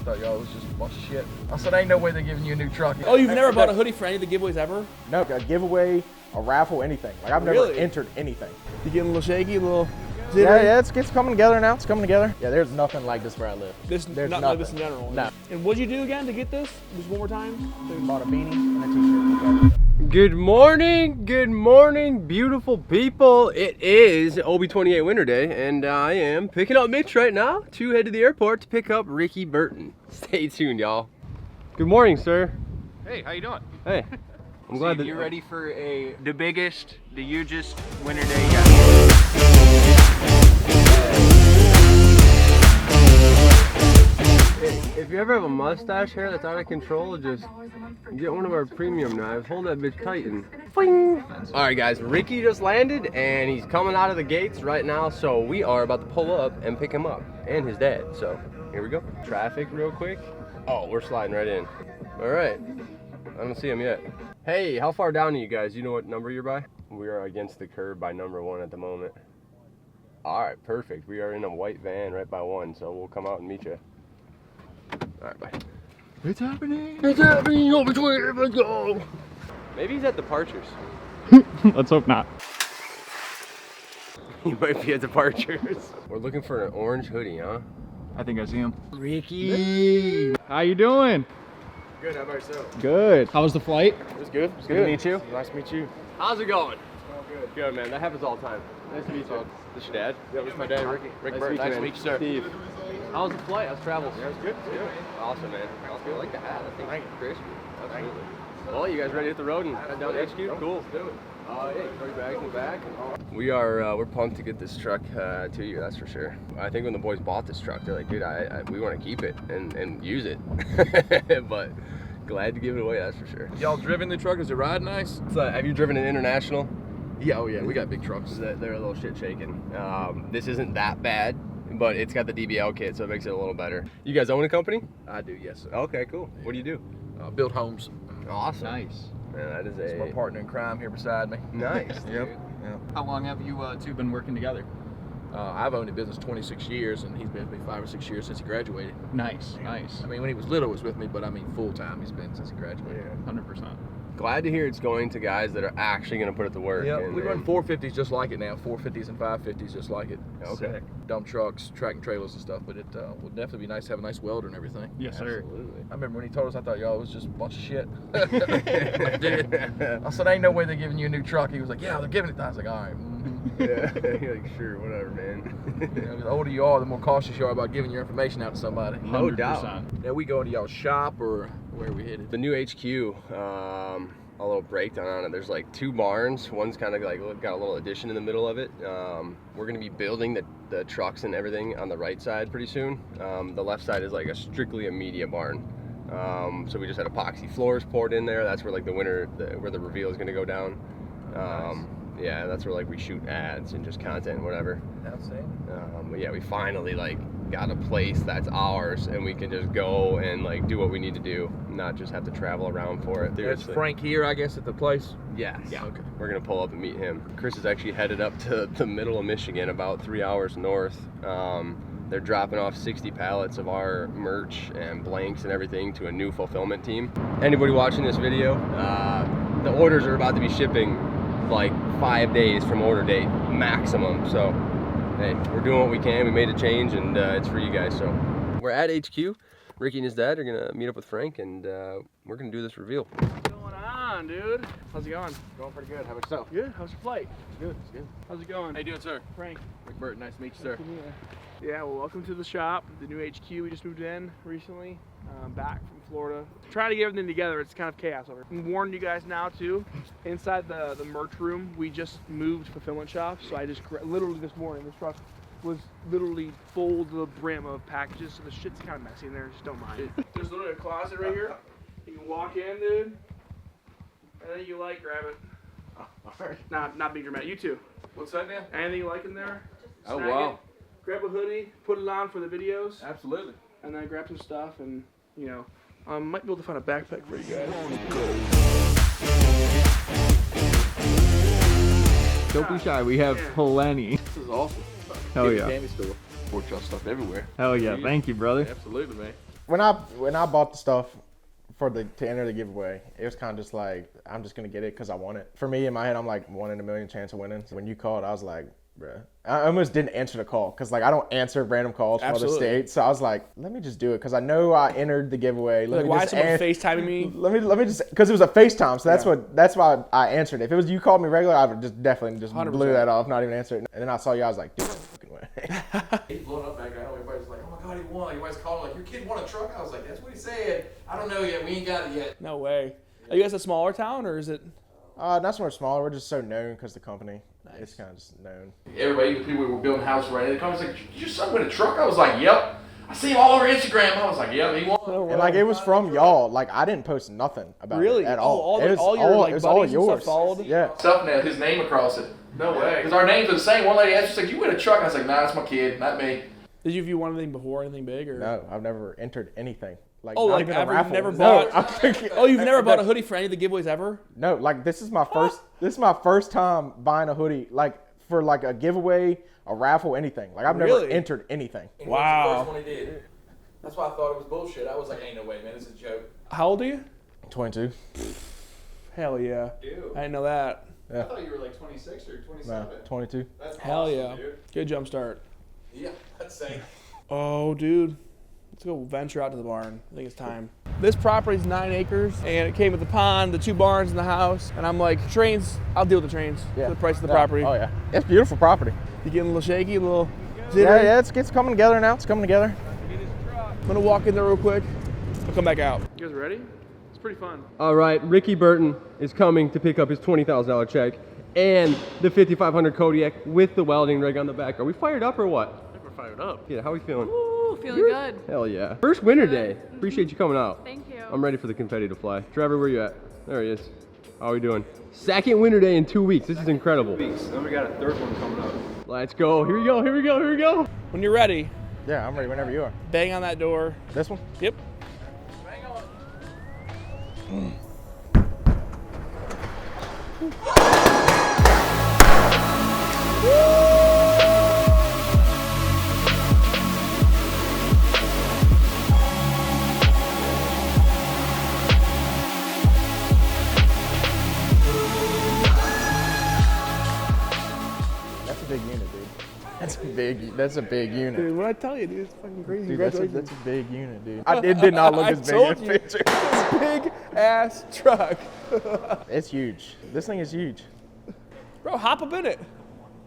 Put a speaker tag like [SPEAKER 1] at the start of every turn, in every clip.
[SPEAKER 1] thought y'all was just a bunch of shit. I said, ain't no way they're giving you a new truck.
[SPEAKER 2] Oh, you've never bought a hoodie for any of the giveaways ever?
[SPEAKER 3] No, a giveaway, a raffle, anything. Like I've never entered anything.
[SPEAKER 2] You getting a little shaky, a little...
[SPEAKER 3] Yeah, it's coming together now. It's coming together. Yeah, there's nothing like this where I live.
[SPEAKER 2] There's nothing like this in general.
[SPEAKER 3] No.
[SPEAKER 2] And what'd you do again to get this? Just one more time?
[SPEAKER 3] Bought a beanie and a t-shirt.
[SPEAKER 4] Good morning, beautiful people. It is OB28 Winter Day, and I am picking up Mitch right now to head to the airport to pick up Rickey Burton. Stay tuned, y'all. Good morning, sir.
[SPEAKER 5] Hey, how you doing?
[SPEAKER 4] Hey, I'm glad that
[SPEAKER 5] you're ready for the biggest, the hugest winter day yet.
[SPEAKER 4] If you ever have a mustache hair that's out of control, just get one of our premium knives, hold that bitch tight and boing. All right, guys, Rickey just landed and he's coming out of the gates right now, so we are about to pull up and pick him up and his dad. So here we go. Traffic real quick. Oh, we're sliding right in. All right, I don't see him yet. Hey, how far down are you guys? You know what number you're by? We are against the curb by number 1 at the moment. All right, perfect. We are in a white van right by 1, so we'll come out and meet you. All right, bye.
[SPEAKER 1] It's happening.
[SPEAKER 4] It's happening over Twitter. Let's go. Maybe he's at Departures.
[SPEAKER 6] Let's hope not.
[SPEAKER 4] He might be at Departures. We're looking for an orange hoodie, huh?
[SPEAKER 6] I think I see him.
[SPEAKER 4] Rickey.
[SPEAKER 6] How you doing?
[SPEAKER 4] Good. How about yourself?
[SPEAKER 6] Good. How was the flight?
[SPEAKER 4] It was good. It's
[SPEAKER 6] good to meet you.
[SPEAKER 4] Nice to meet you. How's it going? Good. Good, man. That happens all the time. Nice to meet you. This your dad?
[SPEAKER 1] Yeah, this is my dad, Rickey.
[SPEAKER 4] Rick Burton. Nice to meet you, sir. Steve. How's the flight? How's travels? Yeah, it's good. Good. Awesome, man. I like the hat. I think it's crisp. Absolutely. Well, you guys ready to hit the road and head down to HQ? Cool. Let's do it. Yeah, throw your bags in the back. We are, we're pumped to get this truck to you, that's for sure. I think when the boys bought this truck, they're like, dude, we want to keep it and use it. But glad to give it away, that's for sure.
[SPEAKER 1] Y'all driven the truck? Does it ride nice?
[SPEAKER 4] So, have you driven an International?
[SPEAKER 1] Yeah, oh yeah, we got big trucks.
[SPEAKER 4] They're a little shit shaking. This isn't that bad, but it's got the DBL kit, so it makes it a little better. You guys own a company?
[SPEAKER 1] I do, yes, sir.
[SPEAKER 4] Okay, cool. What do you do?
[SPEAKER 1] Build homes.
[SPEAKER 4] Awesome.
[SPEAKER 6] Nice.
[SPEAKER 4] Man, that is
[SPEAKER 1] It's my partner in crime here beside me.
[SPEAKER 4] Nice.
[SPEAKER 1] Yep.
[SPEAKER 6] How long have you two been working together?
[SPEAKER 1] I've owned the business 26 years, and he's been with me 5 or 6 years since he graduated.
[SPEAKER 6] Nice, nice.
[SPEAKER 1] I mean, when he was little, he was with me, but I mean, full time, he's been since he graduated.
[SPEAKER 6] 100%.
[SPEAKER 4] Glad to hear it's going to guys that are actually going to put it to work.
[SPEAKER 1] Yeah, we run 450s just like it now, 450s and 550s just like it.
[SPEAKER 4] Okay.
[SPEAKER 1] Sick. Dump trucks, tracking trailers and stuff, but it will definitely be nice to have a nice welder and everything.
[SPEAKER 6] Yes, sir.
[SPEAKER 4] Absolutely.
[SPEAKER 1] I remember when he told us, I thought y'all was just a bunch of shit. I did. I said, ain't no way they're giving you a new truck. He was like, yeah, they're giving it. I was like, all right.
[SPEAKER 4] Yeah, you're like, sure, whatever, man.
[SPEAKER 1] You know, the older you are, the more cautious you are about giving your information out to somebody.
[SPEAKER 4] No doubt.
[SPEAKER 1] Now we go into y'all's shop or where we headed?
[SPEAKER 4] The new HQ, a little breakdown on it. There's like 2 barns. One's kind of like got a little addition in the middle of it. We're gonna be building the trucks and everything on the right side pretty soon. The left side is like strictly a media barn. So we just had epoxy floors poured in there. That's where like where the reveal is gonna go down.
[SPEAKER 1] Nice.
[SPEAKER 4] Yeah, that's where like we shoot ads and just content and whatever. But yeah, we finally like got a place that's ours and we can just go and like do what we need to do, not just have to travel around for it.
[SPEAKER 1] There's Frank here, I guess, at the place?
[SPEAKER 4] Yes.
[SPEAKER 1] Yeah, okay.
[SPEAKER 4] We're gonna pull up and meet him. Chris is actually headed up to the middle of Michigan, about 3 hours north. They're dropping off 60 pallets of our merch and blanks and everything to a new fulfillment team. Anybody watching this video, the orders are about to be shipping like 5 days from order date maximum. So hey, we're doing what we can. We made a change and it's for you guys. So we're at HQ. Rickey and his dad are gonna meet up with Frank and we're gonna do this reveal.
[SPEAKER 2] What's going on, dude? How's it going?
[SPEAKER 1] Going pretty good. How about yourself?
[SPEAKER 2] Good. How's your flight?
[SPEAKER 1] It's good. It's good.
[SPEAKER 2] How's it going?
[SPEAKER 5] How you doing, sir?
[SPEAKER 2] Frank.
[SPEAKER 1] Rick Burton, nice to meet you, sir.
[SPEAKER 2] Yeah, well, welcome to the shop, the new HQ. We just moved in recently, back from Florida. Trying to get everything together, it's kind of chaos over here. I warned you guys now too, inside the merch room, we just moved fulfillment shops, so I just, literally this morning, this truck was literally full to the brim of packages, so the shit's kind of messy in there, just don't mind it. There's literally a closet right here. You can walk in, dude, and then you like, grab it.
[SPEAKER 1] Alright.
[SPEAKER 2] Not being dramatic, you too.
[SPEAKER 1] What's that now?
[SPEAKER 2] Anything you like in there?
[SPEAKER 1] Oh,
[SPEAKER 2] snag
[SPEAKER 1] wow.
[SPEAKER 2] it, grab a hoodie, put it on for the videos,
[SPEAKER 1] Absolutely.
[SPEAKER 2] and then grab some stuff, and you know, might be able to find a backpack for you guys.
[SPEAKER 6] Don't be shy, we have plenty.
[SPEAKER 1] This is awesome.
[SPEAKER 6] Hell yeah.
[SPEAKER 1] Candy store. Pork chop stuff everywhere.
[SPEAKER 6] Hell yeah, thank you, brother.
[SPEAKER 1] Absolutely, man.
[SPEAKER 3] when I bought the stuff to enter the giveaway, it was kind of just like, I'm just gonna get it because I want it. For me, in my head, I'm like 1 in a million chance of winning. So when you called, I was like, bruh. I almost didn't answer the call because like I don't answer random calls from other states. So I was like, let me just do it because I know I entered the giveaway.
[SPEAKER 2] Like, why is someone FaceTiming me?
[SPEAKER 3] Let me just, because it was a FaceTime, so that's why I answered it. If it was you called me regular, I would just definitely just
[SPEAKER 2] 100%.
[SPEAKER 3] blew that off, not even answer it. And then I saw you, I was like, dude, I fucking win.
[SPEAKER 1] He's blowing up back. I know everybody's like, oh my God, he won. Everybody's calling like, your kid won a truck. I was like, that's what he said. I don't know yet. We ain't got it yet.
[SPEAKER 2] No way. Are you guys a smaller town or is it?
[SPEAKER 3] Not so much smaller. We're just so known because the company.
[SPEAKER 2] Nice.
[SPEAKER 3] It's kind of just known.
[SPEAKER 1] Everybody, even people who were building houses right, they come and like, did your son win a truck? I was like, yep. I see him all over Instagram. I was like, yep, he won.
[SPEAKER 3] And like it was from y'all. Like I didn't post nothing about it at all.
[SPEAKER 2] It was all your like buddies and
[SPEAKER 3] yours.
[SPEAKER 2] stuff followed.
[SPEAKER 3] Yeah.
[SPEAKER 1] Stuff now, his name across it. No way. Because our names are the same. One lady asked, she's like, you win a truck? I was like, nah, that's my kid, not me.
[SPEAKER 2] Did you view anything before, anything big or?
[SPEAKER 3] No, I've never entered anything. Like,
[SPEAKER 2] oh,
[SPEAKER 3] not
[SPEAKER 2] like
[SPEAKER 3] even
[SPEAKER 2] ever?
[SPEAKER 3] a raffle.
[SPEAKER 2] You've never
[SPEAKER 3] No,
[SPEAKER 2] bought? Oh, you've never bought a hoodie for any of the giveaways ever?
[SPEAKER 3] No, like this is my first. This is my first time buying a hoodie, like for like a giveaway, a raffle, anything. Like I've never entered anything.
[SPEAKER 2] Wow.
[SPEAKER 1] The first one he did. That's why I thought it was bullshit. I was like, ain't no way, man. This is a joke.
[SPEAKER 2] How old are you?
[SPEAKER 3] 22.
[SPEAKER 2] Hell yeah.
[SPEAKER 6] Ew.
[SPEAKER 2] I didn't know that.
[SPEAKER 6] I thought you were like 26 or 27.
[SPEAKER 3] No, 22.
[SPEAKER 6] That's
[SPEAKER 2] Hell
[SPEAKER 6] awesome,
[SPEAKER 2] yeah.
[SPEAKER 6] dude.
[SPEAKER 2] Good jump start.
[SPEAKER 1] Yeah, that's same.
[SPEAKER 2] Oh, dude. Let's go venture out to the barn. I think it's time. This property's 9 acres, and it came with the pond, the 2 barns, and the house. And I'm like, trains, I'll deal with the trains for the price of the property.
[SPEAKER 3] Oh yeah, it's beautiful property.
[SPEAKER 2] You getting a little shaky, a little
[SPEAKER 3] Yeah, yeah, it's coming together now. It's coming together.
[SPEAKER 2] I'm gonna walk in there real quick. I'll come back out. You guys ready? It's pretty fun.
[SPEAKER 4] All right, Rickey Burton is coming to pick up his $20,000 check and the 5500 Kodiak with the welding rig on the back. Are we fired up or what?
[SPEAKER 2] I think we're fired up.
[SPEAKER 4] Yeah, how are we feeling?
[SPEAKER 7] Ooh, feeling good.
[SPEAKER 4] Hell yeah. First winter day. Appreciate you coming out.
[SPEAKER 7] Thank you.
[SPEAKER 4] I'm ready for the confetti to fly. Trevor, where you at? There he is. How are we doing? Second winter day in 2 weeks. This is incredible.
[SPEAKER 6] Then we got a third one coming up.
[SPEAKER 4] Let's go. Here we go. Here we go. Here we go.
[SPEAKER 2] When you're ready,
[SPEAKER 3] Yeah, I'm ready whenever you are.
[SPEAKER 2] bang on that door.
[SPEAKER 3] This one?
[SPEAKER 2] Yep.
[SPEAKER 3] That's a big unit, dude. That's a big unit.
[SPEAKER 2] Dude, what I tell you, dude, it's fucking crazy.
[SPEAKER 3] Dude,
[SPEAKER 2] Congratulations.
[SPEAKER 3] that's a big unit, dude. It did not look as big
[SPEAKER 2] told
[SPEAKER 3] in
[SPEAKER 2] you.
[SPEAKER 3] the picture.
[SPEAKER 2] It's a big ass truck.
[SPEAKER 3] It's huge. This thing is huge.
[SPEAKER 2] Bro, hop up in it.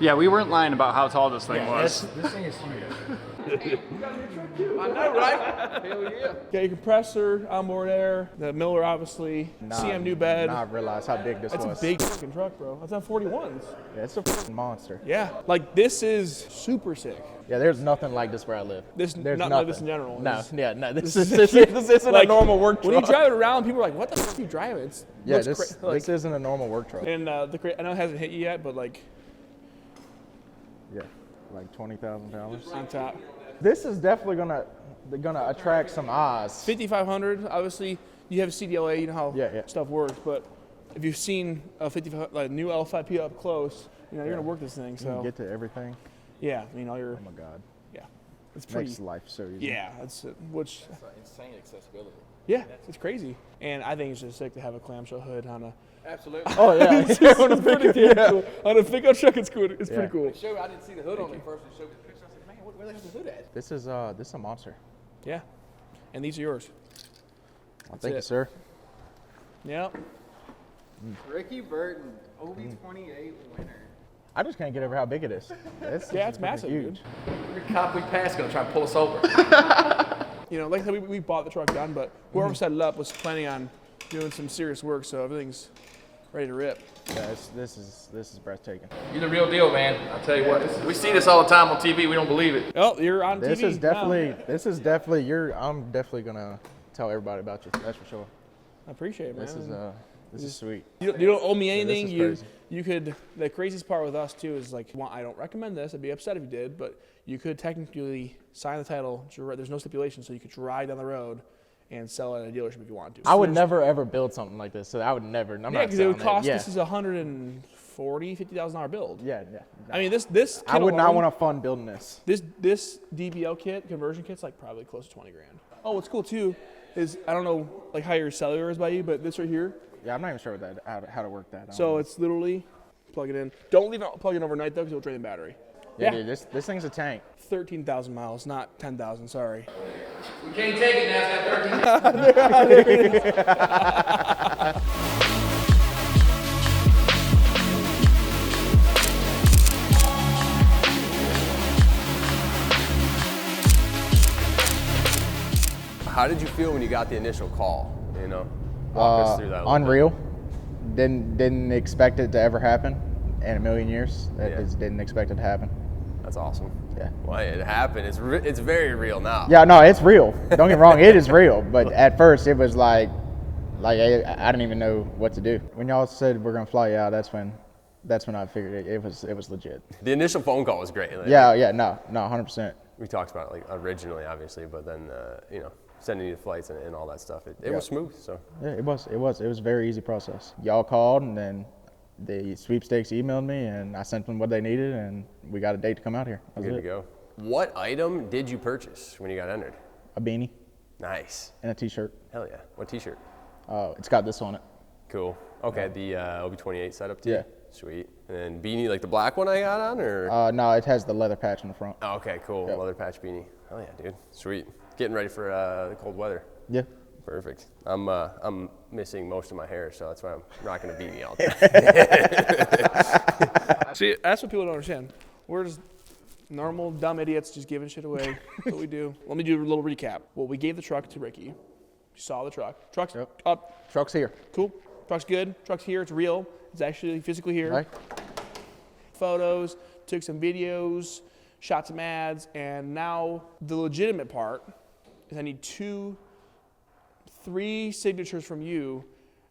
[SPEAKER 6] Yeah, we weren't lying about how tall this thing was.
[SPEAKER 3] This thing is huge.
[SPEAKER 2] I know, right? Hell yeah. Got your compressor, onboard air, the Miller, obviously. CM new bed.
[SPEAKER 3] Now I realized how big this
[SPEAKER 2] That's
[SPEAKER 3] was.
[SPEAKER 2] a big fucking truck, bro. That's on 41s.
[SPEAKER 3] Yeah, it's a fucking monster.
[SPEAKER 2] Yeah. Like, this is super sick.
[SPEAKER 3] Yeah, there's nothing like this where I live.
[SPEAKER 2] This,
[SPEAKER 3] There's
[SPEAKER 2] not
[SPEAKER 3] nothing.
[SPEAKER 2] like this in general.
[SPEAKER 3] No,
[SPEAKER 2] This-
[SPEAKER 3] yeah, no. This isn't
[SPEAKER 2] like,
[SPEAKER 3] a normal work truck.
[SPEAKER 2] When you drive it around, people are like, what the fuck are you driving? It's,
[SPEAKER 3] Yeah,
[SPEAKER 2] looks
[SPEAKER 3] this isn't a normal work truck.
[SPEAKER 2] And I know it hasn't hit you yet, but like,
[SPEAKER 3] Yeah, like 20,000 pounds.
[SPEAKER 2] on top.
[SPEAKER 3] This is definitely gonna attract some eyes.
[SPEAKER 2] 5500, obviously, you have a CDLA, you know how
[SPEAKER 3] Yeah.
[SPEAKER 2] stuff works, but if you've seen a 55, like new L5P up close, you know, you're gonna work this thing,
[SPEAKER 3] You
[SPEAKER 2] so.
[SPEAKER 3] can get to everything.
[SPEAKER 2] Yeah, I mean, all your,
[SPEAKER 3] Oh my God,
[SPEAKER 2] yeah, it's pretty,
[SPEAKER 3] makes life so easy.
[SPEAKER 2] yeah, that's it, which,
[SPEAKER 1] Insane accessibility.
[SPEAKER 2] yeah, it's crazy. And I think it's just sick to have a clamshell hood on a,
[SPEAKER 1] Absolutely.
[SPEAKER 3] Oh yeah.
[SPEAKER 2] on a pickup, cool. On a pickup truck, it's cool, it's pretty cool.
[SPEAKER 1] I didn't see the hood on it first. They showed me the picture. I was like, man, where the hell's the hood at?
[SPEAKER 3] This is a monster.
[SPEAKER 2] Yeah, and these are yours.
[SPEAKER 3] Well, thank you,
[SPEAKER 2] it.
[SPEAKER 3] sir.
[SPEAKER 2] Yep.
[SPEAKER 6] Rickey Burton, OB28 winner.
[SPEAKER 3] I just can't get over how big it is.
[SPEAKER 2] Yeah, it's massive,
[SPEAKER 3] huge.
[SPEAKER 2] dude.
[SPEAKER 1] Every cop we passed gonna try and pull us over.
[SPEAKER 2] You know, like I said, we bought the truck done, but whoever set it up was planning on doing some serious work, so everything's ready to rip.
[SPEAKER 3] Yeah, this is breathtaking.
[SPEAKER 1] You're the real deal, man. I'll tell you what. We see this all the time on TV. We don't believe it.
[SPEAKER 2] Oh, you're on
[SPEAKER 3] This
[SPEAKER 2] TV
[SPEAKER 3] is definitely I'm definitely gonna tell everybody about you. That's for sure.
[SPEAKER 2] I appreciate it, man.
[SPEAKER 3] This is sweet.
[SPEAKER 2] You don't owe me anything.
[SPEAKER 3] is
[SPEAKER 2] You
[SPEAKER 3] crazy.
[SPEAKER 2] you could. The craziest part with us too is like, well, I don't recommend this. I'd be upset if you did, but you could technically sign the title. There's no stipulation, so you could drive down the road and sell it at a dealership if you want to.
[SPEAKER 3] I would never ever build something like this. So I would never. I'm
[SPEAKER 2] Yeah,
[SPEAKER 3] not
[SPEAKER 2] because it would
[SPEAKER 3] selling
[SPEAKER 2] cost.
[SPEAKER 3] Yeah.
[SPEAKER 2] This is $150,000 build.
[SPEAKER 3] Yeah.
[SPEAKER 2] I mean, this.
[SPEAKER 3] I would not want to fund building this.
[SPEAKER 2] This DBL kit, conversion kit's like probably close to 20 grand. Oh, what's cool too is I don't know like how your cellular is by you, but this right here.
[SPEAKER 3] Yeah, I'm not even sure what how to work that.
[SPEAKER 2] So it's literally plug it in. Don't leave it plug in overnight though, because it'll drain the battery.
[SPEAKER 3] Yeah, dude, this thing's a tank.
[SPEAKER 2] 13,000 miles, not 10,000. Sorry.
[SPEAKER 5] We can't take it now. It's got 13.
[SPEAKER 4] How did you feel when you got the initial call? You know, walk us through that.
[SPEAKER 3] Unreal. Didn't expect it to ever happen in a million years. Just didn't expect it to happen.
[SPEAKER 4] That's awesome.
[SPEAKER 3] Yeah.
[SPEAKER 4] Well, it happened. It's very real now.
[SPEAKER 3] Yeah, no, it's real. Don't get me wrong, it is real. But at first, it was like I didn't even know what to do. When y'all said we're gonna fly out, that's when I figured it was legit.
[SPEAKER 4] The initial phone call was great. Like,
[SPEAKER 3] No, 100%.
[SPEAKER 4] We talked about it like originally, obviously, but then you know, sending you the flights and all that stuff. It was smooth. So
[SPEAKER 3] Yeah, it was a very easy process. Y'all called, and then the sweepstakes emailed me, and I sent them what they needed, and we got a date to come out here. That was
[SPEAKER 4] good to
[SPEAKER 3] it.
[SPEAKER 4] go. What item did you purchase when you got entered?
[SPEAKER 3] A beanie
[SPEAKER 4] Nice.
[SPEAKER 3] and a t-shirt.
[SPEAKER 4] Hell yeah. What t-shirt?
[SPEAKER 3] It's got this on it.
[SPEAKER 4] Cool. Okay, the OB28 setup too?
[SPEAKER 3] Yeah.
[SPEAKER 4] Sweet. And then beanie, like the black one I got on, or?
[SPEAKER 3] No, it has the leather patch in the front.
[SPEAKER 4] Oh, okay, cool.
[SPEAKER 3] Yep.
[SPEAKER 4] Leather patch beanie. Hell yeah, dude. Sweet. Getting ready for the cold weather.
[SPEAKER 3] Yeah.
[SPEAKER 4] Perfect. I'm missing most of my hair, so that's why I'm rocking a beanie all day.
[SPEAKER 2] See, that's what people don't understand. We're just normal, dumb idiots just giving shit away. That's what we do. Let me do a little recap. Well, we gave the truck to Ricky. You saw the truck. Truck's up.
[SPEAKER 3] Truck's here.
[SPEAKER 2] Cool. Truck's good. Truck's here. It's real. It's actually physically here.
[SPEAKER 3] Right.
[SPEAKER 2] Photos, took some videos, shot some ads, and now the legitimate part is I need 3 signatures from you,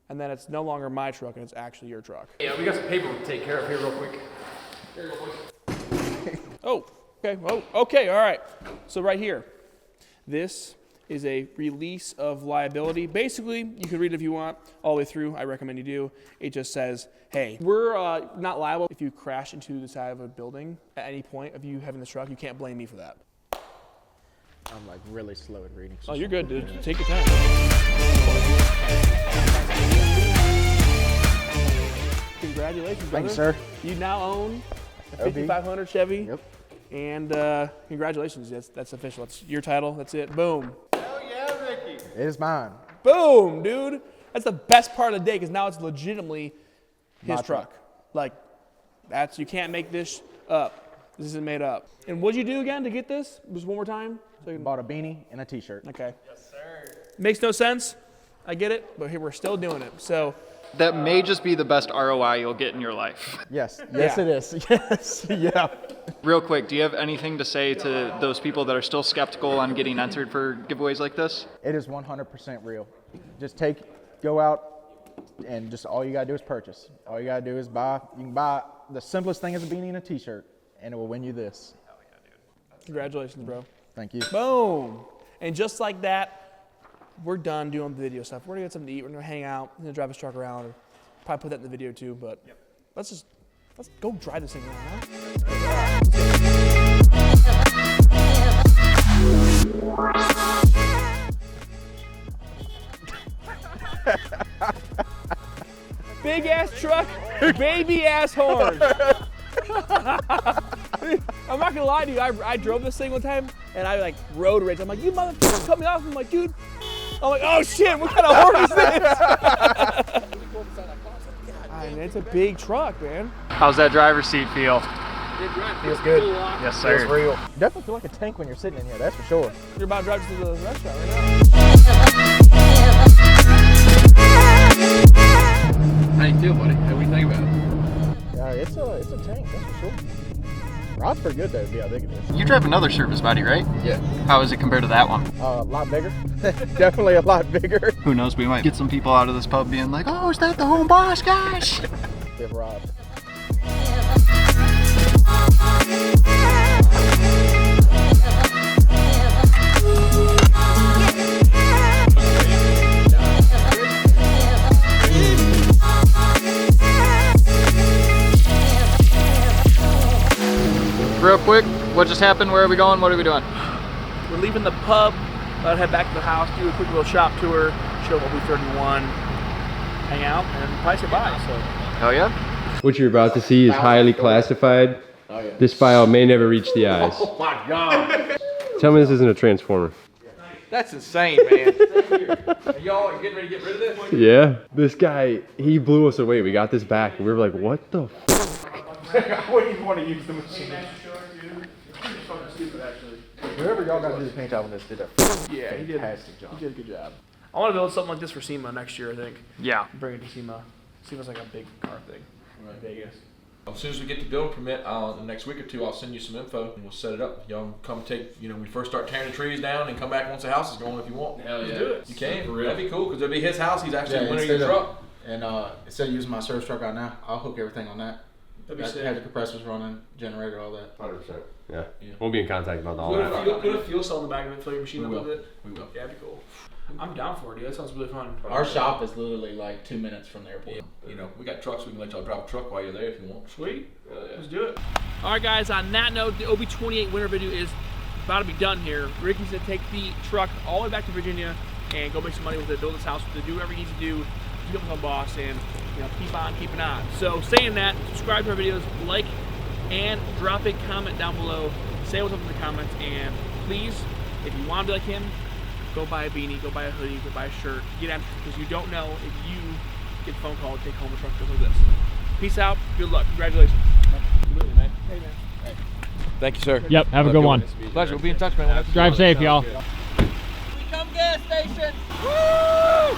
[SPEAKER 2] and then it's no longer my truck and it's actually your truck.
[SPEAKER 6] Yeah, we got some paperwork to take care of here real quick.
[SPEAKER 2] Oh, okay. Oh, okay. All right. So right here, this is a release of liability. Basically, you can read it if you want all the way through. I recommend you do. It just says, hey, we're not liable if you crash into the side of a building at any point of you having this truck. You can't blame me for that.
[SPEAKER 3] I'm like really slow at reading.
[SPEAKER 2] Oh, you're good, dude. Take your time. Congratulations, brother.
[SPEAKER 3] Thank you, sir.
[SPEAKER 2] You now own a 5500 Chevy.
[SPEAKER 3] Yep.
[SPEAKER 2] And congratulations. That's official. That's your title. That's it. Boom.
[SPEAKER 6] Hell yeah, Ricky.
[SPEAKER 3] It is mine.
[SPEAKER 2] Boom, dude. That's the best part of the day because now it's legitimately his
[SPEAKER 3] My
[SPEAKER 2] truck.
[SPEAKER 3] truck.
[SPEAKER 2] Like, you can't make this up. This isn't made up. And what'd you do again to get this? Just one more time? So you can,
[SPEAKER 3] Bought a beanie and a t-shirt.
[SPEAKER 2] okay. Yes, sir. Makes no sense. I get it, but here we're still doing it. So,
[SPEAKER 6] That may just be the best ROI you'll get in your life.
[SPEAKER 3] Yes. Yes,
[SPEAKER 2] Yeah.
[SPEAKER 3] it is. Yes. Yeah.
[SPEAKER 6] Real quick, do you have anything to say to those people that are still skeptical on getting entered for giveaways like this?
[SPEAKER 3] It is 100% real. Just go out, and just all you gotta do is purchase. All you gotta do is buy. You can buy the simplest thing is a beanie and a t-shirt, and it will win you this.
[SPEAKER 2] congratulations, bro.
[SPEAKER 3] Thank you.
[SPEAKER 2] Boom. And just like that, we're done doing the video stuff. We're gonna get something to eat. We're gonna hang out. We're gonna drive his truck around. Or probably put that in the video too. But let's go drive this thing around, huh? Big ass truck, baby ass horn. I'm not gonna lie to you. I drove this thing one time and I like road rage. I'm like, you motherfucker, cut me off. I'm like, dude. I'm like, oh shit, what kind of horn is this? Man, it's a big truck, man.
[SPEAKER 6] How's that driver's seat feel?
[SPEAKER 3] Feels good.
[SPEAKER 6] Yes, sir.
[SPEAKER 3] Feels real. You definitely feel like a tank when you're sitting in here. That's for sure.
[SPEAKER 2] You're about to drive to the restaurant right now.
[SPEAKER 5] How you feel, buddy? What do you think about it?
[SPEAKER 3] Yeah, it's a tank. That's for sure. Rod's pretty good though. Yeah, I think it is.
[SPEAKER 6] You drive another service body, right?
[SPEAKER 3] Yeah.
[SPEAKER 6] How is it compared to that one?
[SPEAKER 3] A lot bigger. Definitely a lot bigger.
[SPEAKER 6] Who knows, we might get some people out of this pub being like, oh, is that the home boss, guys?
[SPEAKER 3] Give Rod.
[SPEAKER 6] Real quick, what just happened? Where are we going? What are we doing?
[SPEAKER 2] We're leaving the pub I'll head back to the house, do a quick little shop tour, show what we 31, hang out, and probably say bye. So.
[SPEAKER 5] Hell yeah.
[SPEAKER 4] What you're about to see is highly classified.
[SPEAKER 3] Oh, yeah.
[SPEAKER 4] This file may never reach the eyes.
[SPEAKER 3] Oh my God.
[SPEAKER 4] Tell me this isn't a transformer.
[SPEAKER 1] That's insane, man. Y'all getting ready to get rid of this?
[SPEAKER 4] Yeah. This guy, he blew us away. We got this back and we were like, what the f?
[SPEAKER 3] I wouldn't even want to use the machine. Whoever y'all got to do the paint job on this did a
[SPEAKER 2] Yeah, he did.
[SPEAKER 3] fantastic job.
[SPEAKER 2] He did a good job. I want to build something like this for SEMA next year, I think.
[SPEAKER 5] Yeah.
[SPEAKER 2] Bring it to SEMA. SEMA's like a big car thing in Vegas.
[SPEAKER 1] As soon as we get the building permit, the next week or two, I'll send you some info and we'll set it up. Y'all come take, when we first start tearing the trees down and come back once the house is going if you want.
[SPEAKER 3] Hell yeah.
[SPEAKER 2] Do it.
[SPEAKER 1] You can. That'd be cool because it'll be his house. He's actually winning your
[SPEAKER 7] instead
[SPEAKER 1] truck.
[SPEAKER 7] And instead of using my service truck out now, I'll hook everything on that.
[SPEAKER 2] That'd be
[SPEAKER 7] Have
[SPEAKER 2] sick.
[SPEAKER 7] the compressors running, generator, all that.
[SPEAKER 4] 100%. Yeah. We'll be in contact about all
[SPEAKER 2] Put
[SPEAKER 4] that.
[SPEAKER 2] a fuel cell in the back of it, fill your machine up
[SPEAKER 1] We
[SPEAKER 2] with
[SPEAKER 1] will.
[SPEAKER 2] it.
[SPEAKER 1] We will.
[SPEAKER 2] Yeah, that'd be cool. I'm down for it, dude. That sounds really fun.
[SPEAKER 7] Our shop is literally like 2 minutes from the airport.
[SPEAKER 1] We got trucks. We can let y'all drive a truck while you're there if you want.
[SPEAKER 2] Sweet. Let's do it. All right, guys. On that note, the OB28 winter video is about to be done here. Ricky's gonna take the truck all the way back to Virginia and go make some money with it, build his house, do whatever he needs to do, become his own boss, and keep on keeping on. So, saying that, subscribe to our videos, like, and drop a comment down below. Say what's up in the comments, and please, if you want to be like him, go buy a beanie, go buy a hoodie, go buy a shirt, get empty, because you don't know if you get a phone call to take home a truck just like this. Peace out, good luck, congratulations.
[SPEAKER 1] Absolutely, man.
[SPEAKER 2] Hey, man.
[SPEAKER 1] Thank you, sir.
[SPEAKER 6] Yep, have a good one.
[SPEAKER 1] Pleasure. We'll be in touch, man.
[SPEAKER 6] Drive safe, y'all.
[SPEAKER 5] Come gas station.
[SPEAKER 2] Woo!